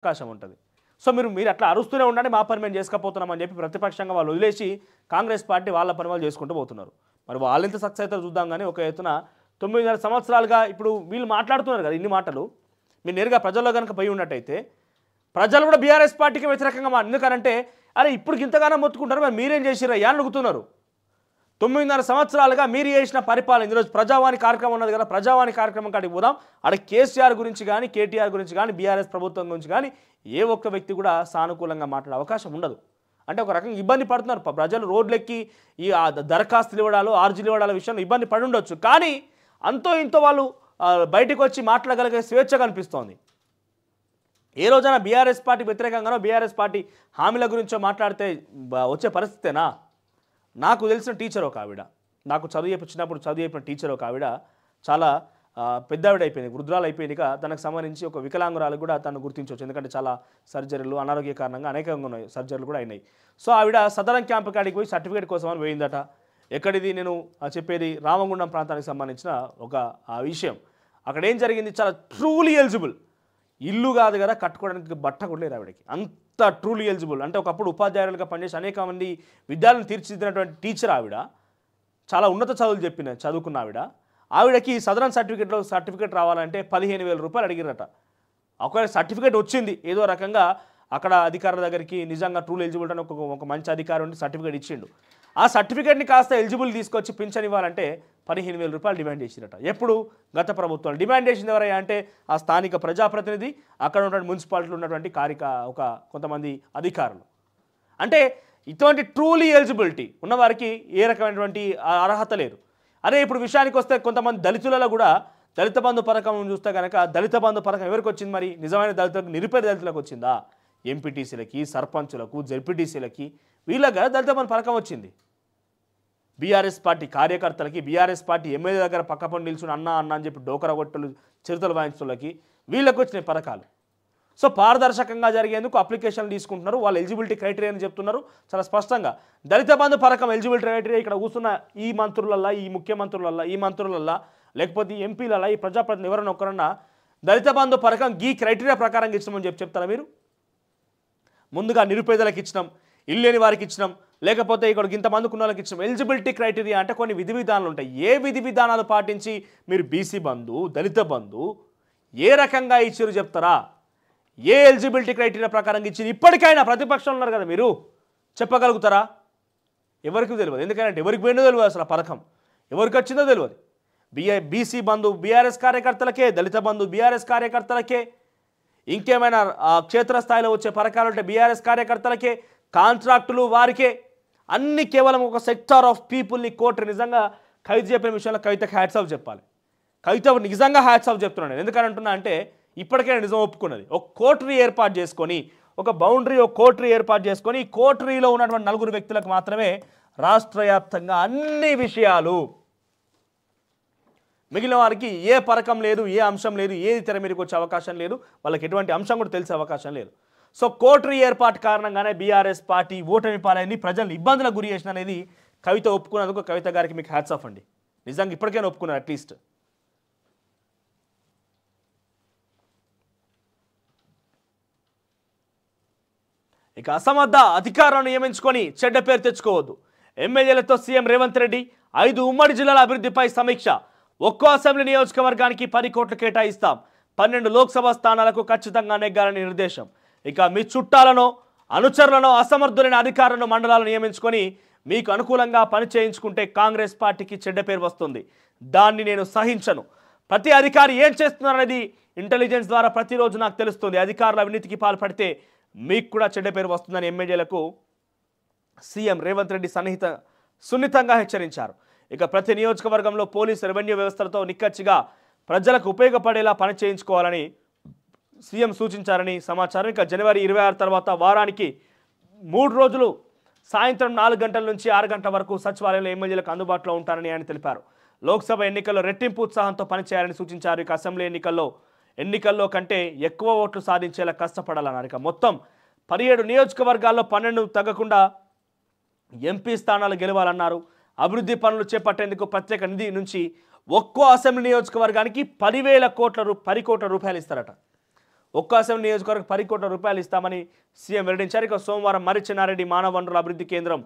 అవకాశం ఉంటుంది. సో మీరు అట్లా అరుస్తూనే ఉండండి, మా పని మేము చేసుకపోతున్నామని చెప్పి ప్రతిపక్షంగా వాళ్ళు వదిలేసి కాంగ్రెస్ పార్టీ వాళ్ళ పని వాళ్ళు చేసుకుంటూ పోతున్నారు. మరి వాళ్ళు ఎంత సక్సెస్ అవుతారో చూద్దాం. కానీ ఒక ఎత్తున 9.5 సంవత్సరాలుగా ఇప్పుడు వీళ్ళు మాట్లాడుతున్నారు కదా ఇన్ని మాటలు, మీరు నేరుగా ప్రజల్లో కనుక పోయి ఉన్నట్టయితే ప్రజలు కూడా బీఆర్ఎస్ పార్టీకి వ్యతిరేకంగా ఎందుకనంటే అరే ఇప్పుడు ఇంతగానో మొత్తుకుంటారు, మరి మీరేం చేసిరయ్యా అని అడుగుతున్నారు. 9.5 సంవత్సరాలుగా మీరు చేసిన పరిపాలన, ఈరోజు ప్రజావాణి కార్యక్రమం ఉన్నది కదా, ప్రజావాణి కార్యక్రమం కాడికి పోదాం. అక్కడ కేసీఆర్ గురించి కానీ కేటీఆర్ గురించి కానీ బీఆర్ఎస్ ప్రభుత్వం గురించి కానీ ఏ ఒక్క వ్యక్తి కూడా సానుకూలంగా మాట్లాడే అవకాశం ఉండదు. అంటే ఒక రకంగా ఇబ్బంది పడుతున్నారు ప్రజలు, రోడ్లెక్కి ఈ దరఖాస్తులు ఇవ్వడాలు ఆర్జీలు ఇవ్వడాల విషయంలో ఇబ్బంది పడి ఉండొచ్చు. కానీ అంతో ఇంతో వాళ్ళు బయటకు వచ్చి మాట్లాడగలిగే స్వేచ్ఛ కనిపిస్తోంది. ఏ రోజైనా బీఆర్ఎస్ పార్టీ వ్యతిరేకంగానో బీఆర్ఎస్ పార్టీ హామీల గురించో మాట్లాడితే వచ్చే పరిస్థితేనా? నాకు తెలిసిన టీచర్ ఒక ఆవిడ, నాకు చిన్నప్పుడు చదువు చెప్పిన టీచర్ ఒక ఆవిడ చాలా పెద్దావిడ అయిపోయింది, వృద్ధురాలు అయిపోయిందిగా. తనకు సంబంధించి ఒక వికలాంగురాలు కూడా తను గుర్తించవచ్చు, ఎందుకంటే చాలా సర్జరీలు అనారోగ్య కారణంగా అనేకంగా ఉన్నాయి, సర్జరీలు కూడా అయినాయి. సో ఆవిడ సదరం క్యాంప్ కాడికి పోయి సర్టిఫికేట్ కోసం అని పోయిందట. ఎక్కడిది నేను చెప్పేది రామగుండం ప్రాంతానికి సంబంధించిన ఒక విషయం. అక్కడ ఏం జరిగింది, చాలా ట్రూలీ ఎలిజిబుల్, ఇల్లు కాదు కదా కట్టుకోవడానికి బట్ట కూడా లేదు ఆవిడకి, అంత ట్రూలీ ఎలిజిబుల్. అంటే ఒకప్పుడు ఉపాధ్యాయులుగా పనిచేసి అనేక మంది విద్యార్థులను తీర్చిదిద్దినటువంటి టీచర్ ఆవిడ, చాలా ఉన్నత చదువులు చదువుకున్న ఆవిడకి సదరన్ సర్టిఫికేట్ రావాలంటే 15,000 రూపాయలు అడిగిరట. ఒకవేళ సర్టిఫికేట్ వచ్చింది ఏదో రకంగా అక్కడ అధికారుల దగ్గరికి, నిజంగా ట్రూల్ ఎలిజిబుల్ అని ఒక మంచి అధికారి ఉండి సర్టిఫికేట్ ఇచ్చిండు. ఆ సర్టిఫికేట్ని కాస్త ఎలిజిబుల్ తీసుకొచ్చి పింఛన్ ఇవ్వాలంటే 15,000 రూపాయలు డిమాండ్ చేసిరట. ఎప్పుడు? గత ప్రభుత్వాలు. డిమాండ్ చేసింది ఎవరయ్యా అంటే ఆ స్థానిక ప్రజాప్రతినిధి, అక్కడ ఉన్నటువంటి మున్సిపాలిటీలో ఉన్నటువంటి కొంతమంది అధికారులు. అంటే ఇటువంటి ట్రూలీ ఎలిజిబిలిటీ ఉన్నవారికి ఏ రకమైనటువంటి అర్హత లేదు. అదే ఇప్పుడు విషయానికి వస్తే కొంతమంది దళితులలో కూడా దళిత బంధు పథకం చూస్తే కనుక దళిత బంధు పథకం ఎవరికి వచ్చింది? మరి నిజమైన దళితులకు, నిరుపేద దళితులకు వచ్చిందా? ఎంపీటీసీలకి, సర్పంచులకు, జెడ్పీటీసీలకి వీళ్ళకి కదా దళిత బంధు పథకం వచ్చింది. బీఆర్ఎస్ పార్టీ కార్యకర్తలకి, బీఆర్ఎస్ పార్టీ ఎమ్మెల్యే దగ్గర పక్కపడి నిల్చుని అన్న అని చెప్పి డోకరా గొట్టలు చిరుతలు వాయించులకి వీళ్ళకి వచ్చినాయి పథకాలు. సో పారదర్శకంగా జరిగేందుకు అప్లికేషన్లు తీసుకుంటున్నారు, వాళ్ళు ఎలిజిబిలిటీ క్రైటీరియా అని చెప్తున్నారు చాలా స్పష్టంగా. దళిత బంధు పథకం ఎలిజిబిలిటీ క్రైటీరియా ఇక్కడ కూర్చున్న ఈ మంత్రులల్లా, ఈ ముఖ్యమంత్రులల్లా, ఈ మంత్రులల్లా, లేకపోతే ఈ ఎంపీలల్లా, ఈ ప్రజాప్రతినిధులు ఎవరైనా ఒకరన్నా దళిత బంధు పథకం ఈ క్రైటీరియా ప్రకారంగా ఇచ్చినామని చెప్తారా మీరు? ముందుగా నిరుపేదలకు ఇచ్చినాం, ఇల్లు లేని వారికి ఇచ్చినాం, లేకపోతే ఇక్కడ ఇంతమందికి ఉన్న వాళ్ళకి ఇచ్చినాం. ఎలిజిబిలిటీ క్రైటీరియా అంటే కొన్ని విధి విధానాలు ఉంటాయి. ఏ విధి విధానాలు పాటించి మీరు బీసీ బంధు, దళిత బంధు ఏ రకంగా ఇచ్చారు చెప్తారా? ఏ ఎలిజిబిలిటీ క్రైటీరియా ప్రకారంగా ఇచ్చింది ఇప్పటికైనా ప్రతిపక్షంలో ఉన్నారు కదా, మీరు చెప్పగలుగుతారా? ఎవరికి తెలియదు. ఎందుకంటే ఎవరికి పోయిందో తెలియదు, అసలు ఆ పథకం ఎవరికి వచ్చిందో తెలియదు. బీసీ బంధు బీఆర్ఎస్ కార్యకర్తలకే, దళిత బంధు బీఆర్ఎస్ కార్యకర్తలకే, ఇంకేమైనా క్షేత్రస్థాయిలో వచ్చే పథకాలు ఉంటే బీఆర్ఎస్ కార్యకర్తలకే, కాంట్రాక్టులు వారికే, అన్ని కేవలం ఒక సెక్టార్ ఆఫ్ పీపుల్ని కోర్టు నిజంగా కవిత చెప్పిన విషయంలో కవితకి హ్యాట్స్ ఆఫ్ చెప్పాలి. కవిత నిజంగా హ్యాట్స్ ఆఫ్ చెప్తున్నాను. ఎందుకని అంటున్నా అంటే ఇప్పటికైనా నిజం ఒప్పుకున్నది. ఒక కోటరీ ఏర్పాటు చేసుకొని, ఒక బౌండరీ, ఒక కోటరీ ఏర్పాటు చేసుకొని, ఈ కోటరీలో ఉన్నటువంటి 4 వ్యక్తులకు మాత్రమే రాష్ట్ర వ్యాప్తంగా అన్ని విషయాలు, మిగిలిన వారికి ఏ పథకం లేదు, ఏ అంశం లేదు, ఏది తెర మీదకి వచ్చే అవకాశం లేదు, వాళ్ళకి ఎటువంటి అంశం కూడా తెలిసే అవకాశం లేదు. సో కోటరీ ఏర్పాటు కారణంగానే బీఆర్ఎస్ పార్టీ ఓటమి పాలైంది, ప్రజలను ఇబ్బందులకు గురి చేసిన అనేది కవిత ఒప్పుకున్నందుకు కవిత గారికి మీకు హ్యాట్స్ ఆఫ్ అండి. నిజంగా ఇప్పటికైనా ఒప్పుకున్నారు అట్లీస్ట్. ఇక అసమర్థ అధికారులను నియమించుకొని చెడ్డ పేరు తెచ్చుకోవద్దు. ఎమ్మెల్యేలతో సీఎం రేవంత్ రెడ్డి 5 ఉమ్మడి జిల్లాల అభివృద్ధిపై సమీక్ష. ఒక్కో అసెంబ్లీ నియోజకవర్గానికి 10 కోట్లు కేటాయిస్తాం. 12 లోక్సభ స్థానాలకు ఖచ్చితంగా నెగ్గాలని నిర్దేశం. ఇక మీ చుట్టాలను, అనుచరులను, అసమర్థులైన అధికారులను మండలాలను నియమించుకొని మీకు అనుకూలంగా పని చేయించుకుంటే కాంగ్రెస్ పార్టీకి చెడ్డ పేరు వస్తుంది. దాన్ని నేను సహించను. ప్రతి అధికారి ఏం చేస్తున్నారనేది ఇంటెలిజెన్స్ ద్వారా ప్రతిరోజు నాకు తెలుస్తుంది. అధికారుల అవినీతికి పాల్పడితే మీకు కూడా చెడ్డ పేరు వస్తుందని ఎమ్మెల్యేలకు సీఎం రేవంత్ రెడ్డి సున్నితంగా హెచ్చరించారు. ఇక ప్రతి నియోజకవర్గంలో పోలీసు, రెవెన్యూ వ్యవస్థలతో నిక్కచ్చిగా ప్రజలకు ఉపయోగపడేలా పని చేయించుకోవాలని సీఎం సూచించారని సమాచారం. ఇక జనవరి 26 తర్వాత వారానికి 3 రోజులు సాయంత్రం 4 గంటల నుంచి 6 గంటల వరకు సచివాలయంలో ఎమ్మెల్యేలకు అందుబాటులో ఉంటారని ఆయన తెలిపారు. లోక్సభ ఎన్నికల్లో రెట్టింపు ఉత్సాహంతో పనిచేయాలని సూచించారు. ఇక అసెంబ్లీ ఎన్నికల్లో కంటే ఎక్కువ ఓట్లు సాధించేలా కష్టపడాలన్నారు. ఇక మొత్తం 17 నియోజకవర్గాల్లో 12 తగ్గకుండా ఎంపీ స్థానాలు గెలవాలన్నారు. అభివృద్ధి పనులు చేపట్టేందుకు ప్రత్యేక నిధి నుంచి ఒక్కో అసెంబ్లీ నియోజకవర్గానికి 10 కోట్ల రూపాయలు ఇస్తారట. ఒక్క అసెంబ్లీ నియోజకవర్గం 10 కోట్ల రూపాయలు ఇస్తామని సీఎం వెల్లడించారు. ఇక సోమవారం మర్రి చెన్నారెడ్డి మానవ వనరుల అభివృద్ధి కేంద్రం